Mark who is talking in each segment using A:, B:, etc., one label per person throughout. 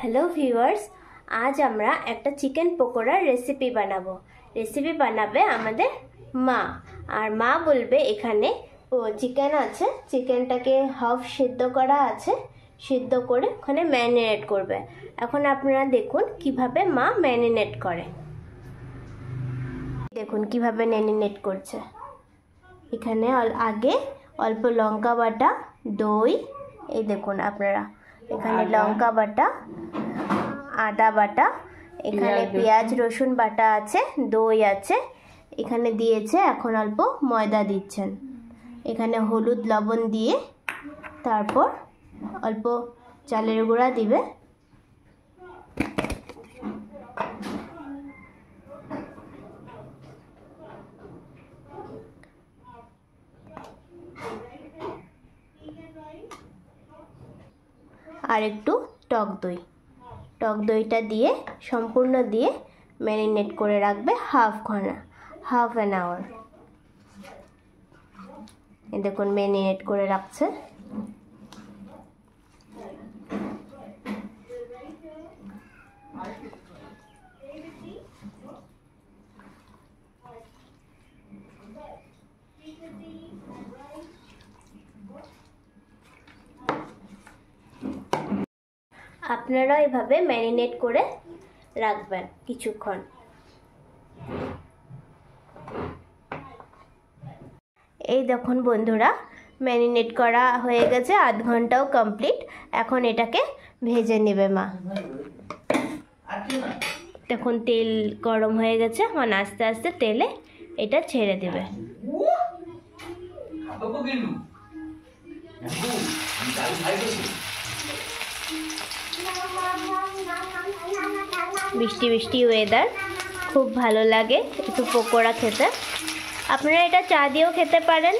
A: Hello viewers, आज আমরা একটা চিকেন পকোড়ার রেসিপি বানাবো। রেসিপি বানাবে আমাদের মা, আর মা বলবে এখানে চিকেন আছে, চিকেনটাকে হাফ সিদ্ধ করা আছে, সিদ্ধ করে ওখানে ম্যারিনেট করবে। এখন আপনারা দেখুন কিভাবে মা ম্যারিনেট করে। দেখুন কিভাবে ম্যারিনেট করছে। এখানে আগে অল্প লঙ্কা বাটা, দই, এই দেখুন আপনারা এখানে লঙ্কা বাটা, আদা বাটা, এখানে পেঁয়াজ রসুন বাটা আছে, দই আছে, এখানে দিয়েছে। এখন অল্প ময়দা দিচ্ছেন, এখানে হলুদ লবণ দিয়ে তারপর অল্প চালের গুঁড়া দিবে। আর একটু টক দইটা দিয়ে সম্পূর্ণ দিয়ে ম্যারিনেট করে রাখবে হাফ অ্যান আওয়ার। এই দেখুন ম্যারিনেট করে রাখছে। আপনারা এভাবে ম্যারিনেট করে রাখবেন কিছুক্ষণ। এই দেখুন বন্ধুরা, ম্যারিনেট করা হয়ে গেছে, আধ ঘন্টাও কমপ্লিট। এখন এটাকে ভেজে নেবে মা। দেখুন তেল গরম হয়ে গেছে, এখন আস্তে আস্তে তেলে এটা ছেড়ে দেবে। বৃষ্টি বৃষ্টি ওয়েদার, খুব ভালো লাগে একটু পকোড়া খেতে। আপনারা এটা চা দিয়েও খেতে পারেন,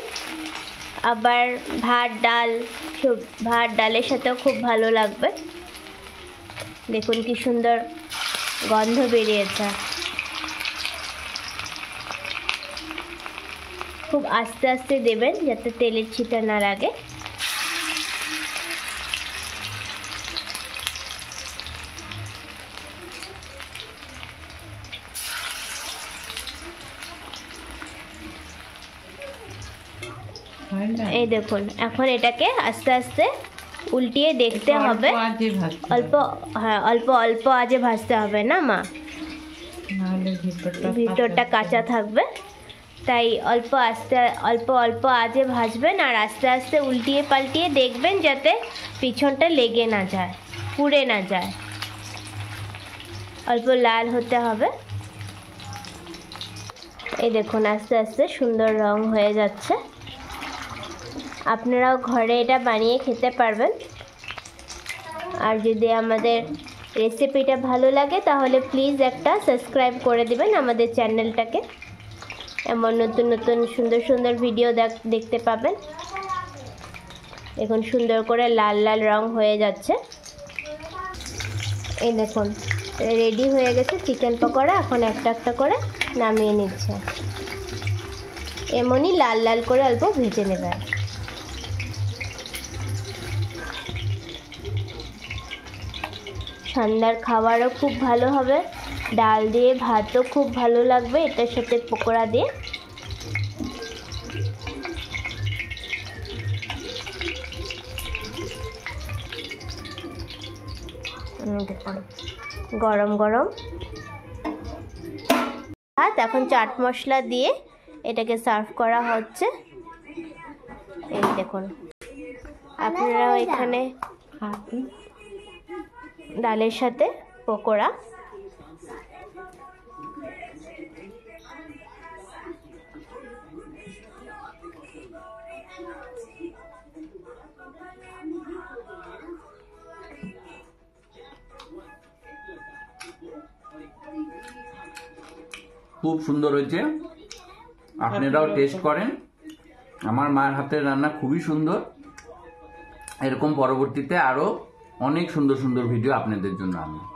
A: আবার ভাত ডালের সাথেও খুব ভালো লাগবে। দেখুন কি সুন্দর গন্ধ বেরিয়েছে। খুব আস্তে আস্তে দেবেন যাতে তেলের ছিটা না লাগে। এই দেখুন এখন এটাকে আস্তে আস্তে উল্টিয়ে দেখতে হবে। অল্প আজে ভাজতে হবে না মা, ভিতরটা কাঁচা থাকবে। তাই অল্প আজে ভাজবেন, আর আস্তে আস্তে উল্টিয়ে পাল্টিয়ে দেখবেন যাতে পিছনটা লেগে না যায়, পুড়ে না যায়। অল্প লাল হতে হবে। এই দেখুন আস্তে আস্তে সুন্দর রং হয়ে যাচ্ছে। আপনারাও ঘরে এটা বানিয়ে খেতে পারবেন। আর যদি আমাদের রেসিপিটা ভালো লাগে তাহলে প্লিজ একটা সাবস্ক্রাইব করে দিবেন আমাদের চ্যানেলটাকে। এমন নতুন নতুন সুন্দর সুন্দর ভিডিও দেখতে পাবেন। এখন সুন্দর করে লাল লাল রং হয়ে যাচ্ছে। এই দেখুন রেডি হয়ে গেছে চিকেন পকোড়া। এখন একটা একটা করে নামিয়ে নিচ্ছে। এমনই লাল লাল করে অল্প ভেজে নেবেন। সন্ধ্যার খাবারও খুব ভালো হবে, ডাল দিয়ে ভাতও খুব ভালো লাগবে এটার সাথে পকোড়া দিয়ে। দেখুন গরম গরম ভাত। এখন চাট মশলা দিয়ে এটাকে সার্ভ করা হচ্ছে। এই দেখুন আপনারাও এখানে ডালের সাথে পকোড়া।
B: খুব সুন্দর হয়েছে, আপনারাও টেস্ট করেন। আমার মায়ের হাতের রান্না খুবই সুন্দর। এরকম পরবর্তীতে আরো অনেক সুন্দর সুন্দর ভিডিও আপনাদের জন্য আনবো।